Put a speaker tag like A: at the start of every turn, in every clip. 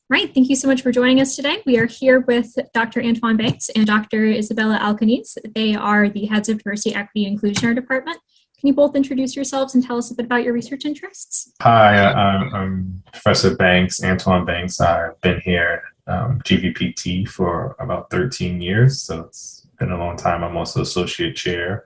A: Right. Thank you so much for joining us today. We are here with Dr. Antoine Banks and Dr. Isabella Alcaniz. They are the heads of Diversity, Equity, and Inclusion in our department. Can you both introduce yourselves and tell us a bit about your research interests?
B: Hi, I'm Professor Banks, Antoine Banks. I've been here at GVPT for about 13 years, so it's been a long time. I'm also associate chair,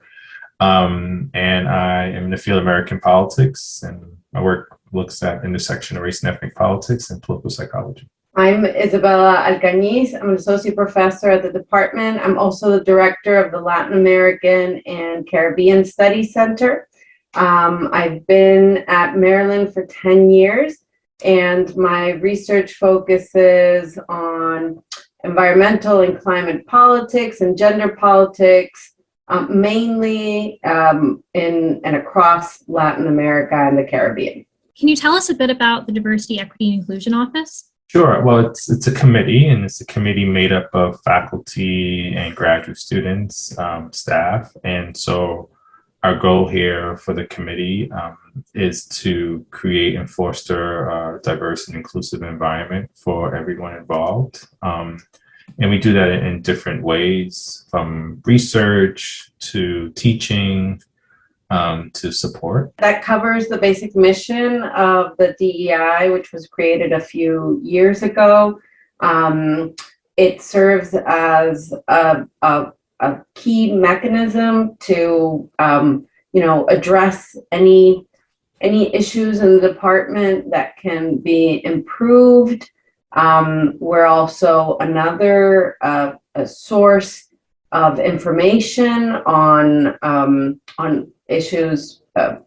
B: and I am in the field of American politics, and my work looks at intersection of race and ethnic politics and political psychology.
C: I'm Isabella Alcaniz. I'm an associate professor at the department. I'm also the director of the Latin American and Caribbean Studies Center. I've been at Maryland for 10 years, and my research focuses on environmental and climate politics and gender politics, mainly in and across Latin America and the Caribbean.
A: Can you tell us a bit about the Diversity, Equity, and Inclusion Office?
B: Sure. Well, it's a committee, and it's a committee made up of faculty and graduate students, staff. And so our goal here for the committee is to create and foster a diverse and inclusive environment for everyone involved. And we do that in different ways, from research to teaching, to support.
C: That covers the basic mission of the DEI, which was created a few years ago. It serves as a key mechanism to, address any issues in the department that can be improved. We're also another a source of information on issues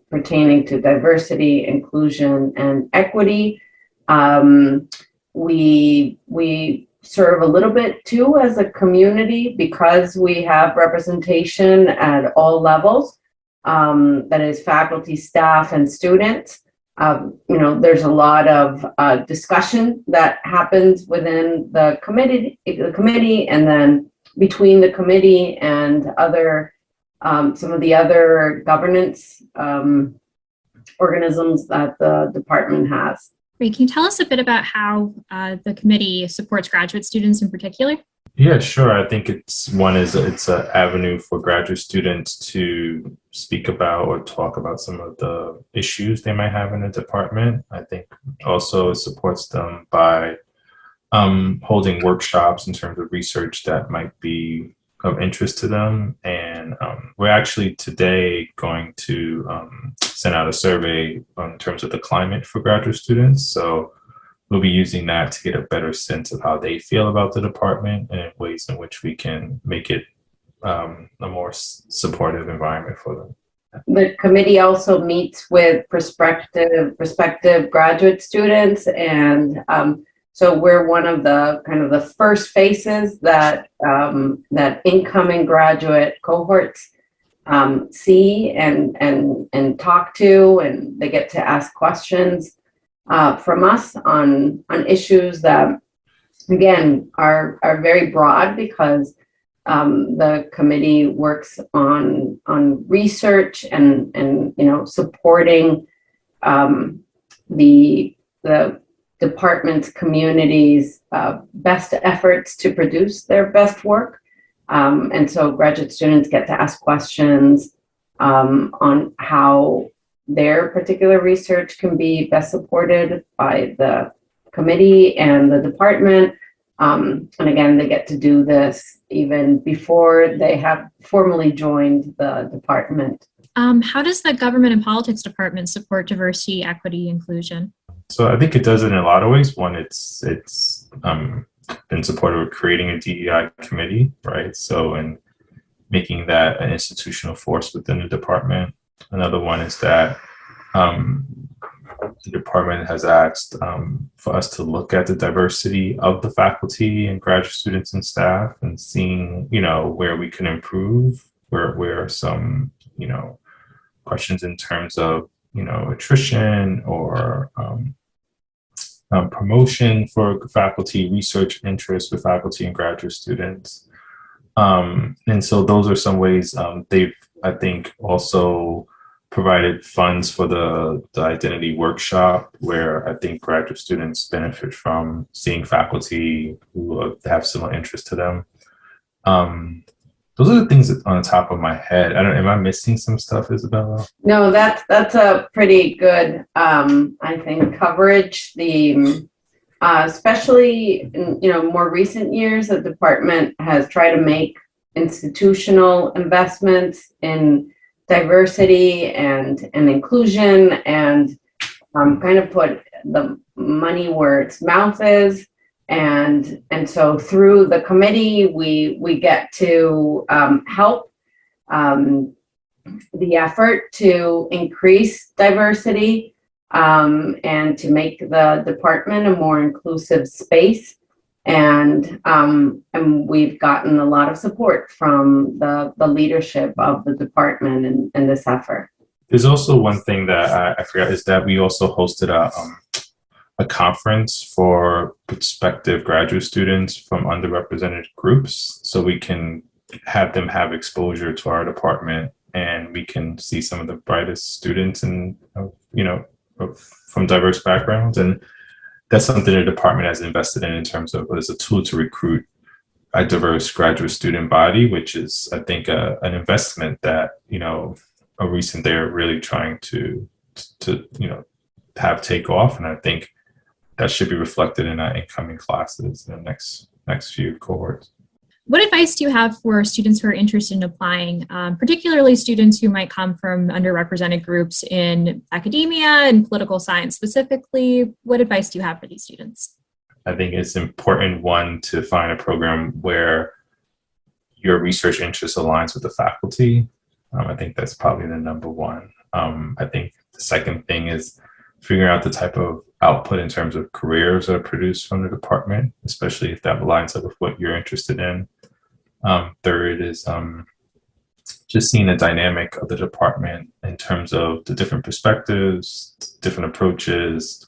C: pertaining to diversity, inclusion, and equity. We serve a little bit too as a community because we have representation at all levels, that is faculty, staff, and students. There's a lot of discussion that happens within the committee, and then between the committee and some of the other governance organisms that the department has.
A: Great. Can you tell us a bit about how the committee supports graduate students in particular?
B: Yeah, sure. I think it's an avenue for graduate students to speak about or talk about some of the issues they might have in the department. I think also it supports them by holding workshops in terms of research that might be of interest to them. And we're actually today going to send out a survey in terms of the climate for graduate students. So we'll be using that to get a better sense of how they feel about the department and ways in which we can make it a more supportive environment for them.
C: The committee also meets with prospective graduate students, and so we're one of the kind of the first faces that incoming graduate cohorts see and talk to, and they get to ask questions from us on issues that, again, are very broad because the committee works on research and supporting the department's community's best efforts to produce their best work. And so graduate students get to ask questions on how their particular research can be best supported by the committee and the department. And again, they get to do this even before they have formally joined the department.
A: How does the Government and Politics Department support diversity, equity, inclusion?
B: So I think it does it in a lot of ways. One, it's been supportive of creating a DEI committee, right? So, and making that an institutional force within the department. Another one is that the department has asked for us to look at the diversity of the faculty and graduate students and staff, and seeing, where we can improve, where some, questions in terms of, attrition or promotion for faculty, research interest with faculty and graduate students. And so those are some ways they've, I think, also provided funds for the identity workshop, where I think graduate students benefit from seeing faculty who have similar interests to them. Those are the things that on the top of my head. Am I missing some stuff, Isabella?
C: No, that's a pretty good, I think, coverage. Especially in more recent years, the department has tried to make institutional investments in diversity and inclusion, and kind of put the money where its mouth is. And so through the committee, we get to help the effort to increase diversity and to make the department a more inclusive space. And we've gotten a lot of support from the leadership of the department in this effort.
B: There's also one thing that I forgot, is that we also hosted a conference for prospective graduate students from underrepresented groups, so we can have them have exposure to our department, and we can see some of the brightest students and from diverse backgrounds. And that's something the department has invested in terms of as a tool to recruit a diverse graduate student body, which is, I think, an investment that a recent they're really trying to have take off. And I think that should be reflected in our incoming classes in the next few cohorts.
A: What advice do you have for students who are interested in applying, particularly students who might come from underrepresented groups in academia and political science specifically? What advice do you have for these students?
B: I think it's important, one, to find a program where your research interest aligns with the faculty. I think that's probably the number one. I think the second thing is figuring out the type of output in terms of careers that are produced from the department, especially if that lines up with what you're interested in. Third is just seeing the dynamic of the department in terms of the different perspectives, different approaches,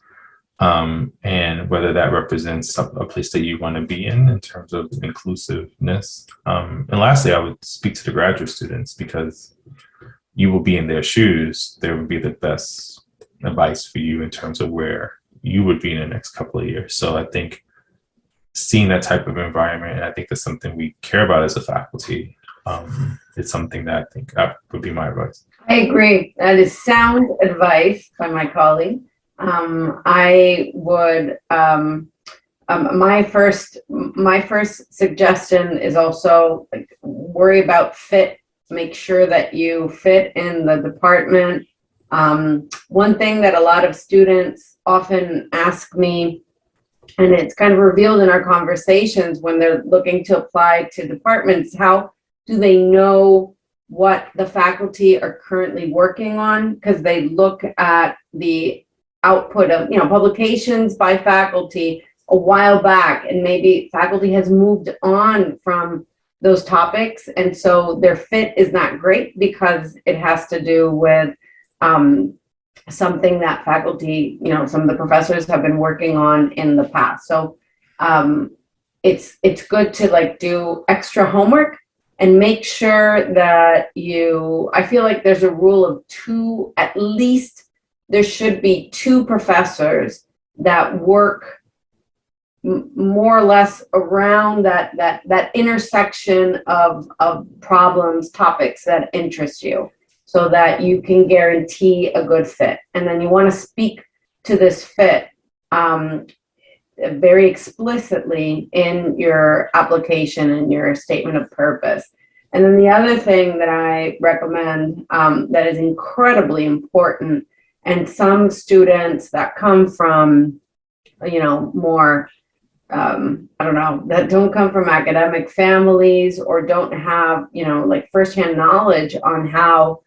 B: and whether that represents a place that you want to be in terms of inclusiveness. And lastly, I would speak to the graduate students, because you will be in their shoes. There would be the best advice for you in terms of where you would be in the next couple of years. So I think seeing that type of environment, and I think that's something we care about as a faculty. It's something that I think would be my advice.
C: I agree. That is sound advice by my colleague. I would, my first suggestion is also worry about fit. Make sure that you fit in the department. One thing that a lot of students often ask me, and it's kind of revealed in our conversations when they're looking to apply to departments, how do they know what the faculty are currently working on? Because they look at the output of publications by faculty a while back, and maybe faculty has moved on from those topics, and so their fit is not great because it has to do with something that faculty, some of the professors have been working on in the past. So it's good to do extra homework and make sure that I feel like there's a rule of two, at least there should be two professors that work more or less around that intersection of problems, topics that interest you, so that you can guarantee a good fit. And then you want to speak to this fit very explicitly in your application and your statement of purpose. And then the other thing that I recommend that is incredibly important, and some students that come from, more, that don't come from academic families or don't have, firsthand knowledge on how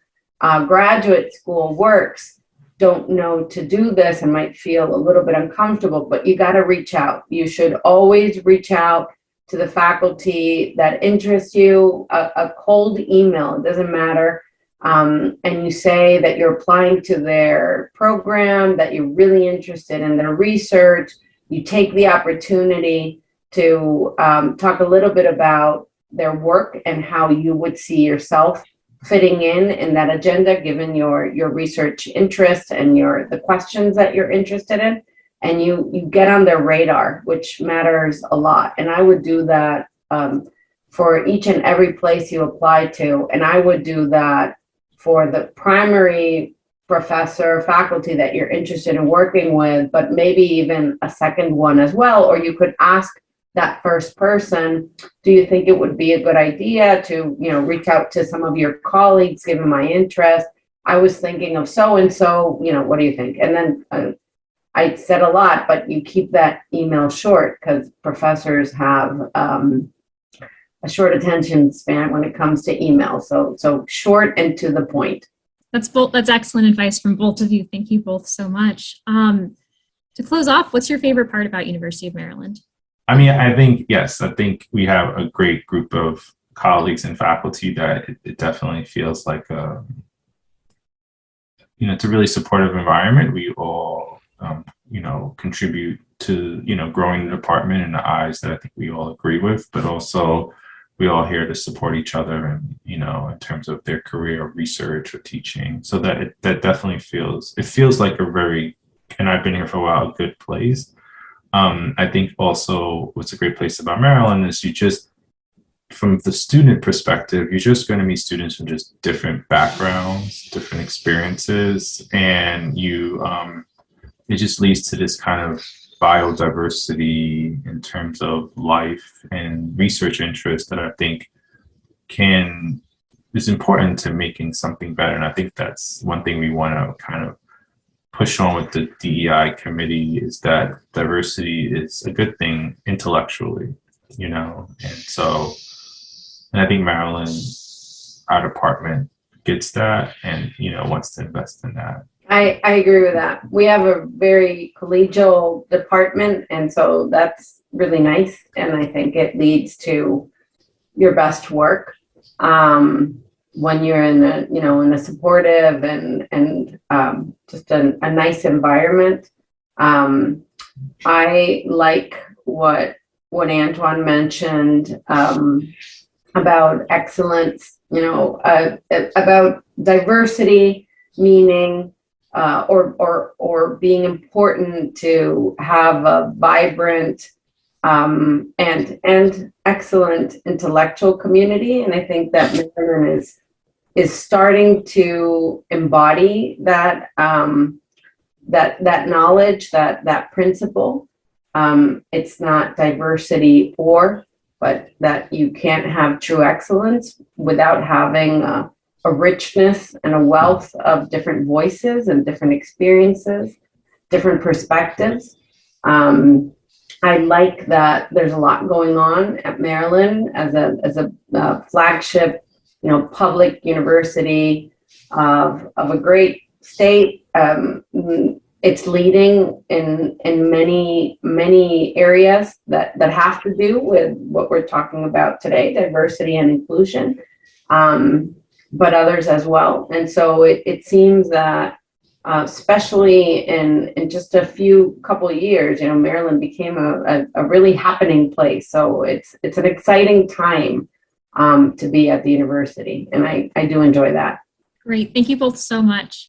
C: graduate school works, don't know to do this and might feel a little bit uncomfortable, but you got to reach out. You should always reach out to the faculty that interests you, a cold email, it doesn't matter. And you say that you're applying to their program, that you're really interested in their research. You take the opportunity to talk a little bit about their work and how you would see yourself fitting in that agenda, given your research interest and the questions that you're interested in, and you get on their radar, which matters a lot. And I would do that for each and every place you apply to, and I would do that for the primary professor, faculty that you're interested in working with, but maybe even a second one as well. Or you could ask that first person, do you think it would be a good idea to, reach out to some of your colleagues, given my interest? I was thinking of so-and-so, what do you think? And then I said a lot, but you keep that email short because professors have a short attention span when it comes to email. So short and to the point.
A: That's excellent advice from both of you. Thank you both so much. To close off, what's your favorite part about University of Maryland?
B: I mean, I think we have a great group of colleagues and faculty that it definitely feels like it's a really supportive environment. We all, contribute to, growing the department in the eyes that I think we all agree with, but also we all here to support each other and, in terms of their career or research or teaching. So that definitely feels like a very, and I've been here for a while, a good place. I think also what's a great place about Maryland is from the student perspective, you're just going to meet students from just different backgrounds, different experiences, and it just leads to this kind of biodiversity in terms of life and research interest that I think is important to making something better. And I think that's one thing we want to kind of push on with the DEI committee, is that diversity is a good thing intellectually, and I think Maryland, our department, gets that and, wants to invest in that.
C: I agree with that. We have a very collegial department, and so that's really nice. And I think it leads to your best work when you're in a supportive and just a nice environment. I like what Antoine mentioned about excellence, about diversity, meaning or being important to have a vibrant and excellent intellectual community. And I think that Maryland is starting to embody that that knowledge, that principle. It's not diversity but that you can't have true excellence without having a richness and a wealth of different voices and different experiences, different perspectives. I like that there's a lot going on at Maryland as a flagship, public university of a great state. It's leading in many areas that have to do with what we're talking about today, diversity and inclusion, but others as well. And so it seems that especially in just a couple of years, Maryland became a really happening place. So it's an exciting time to be at the university, and I do enjoy that.
A: Great. Thank you both so much.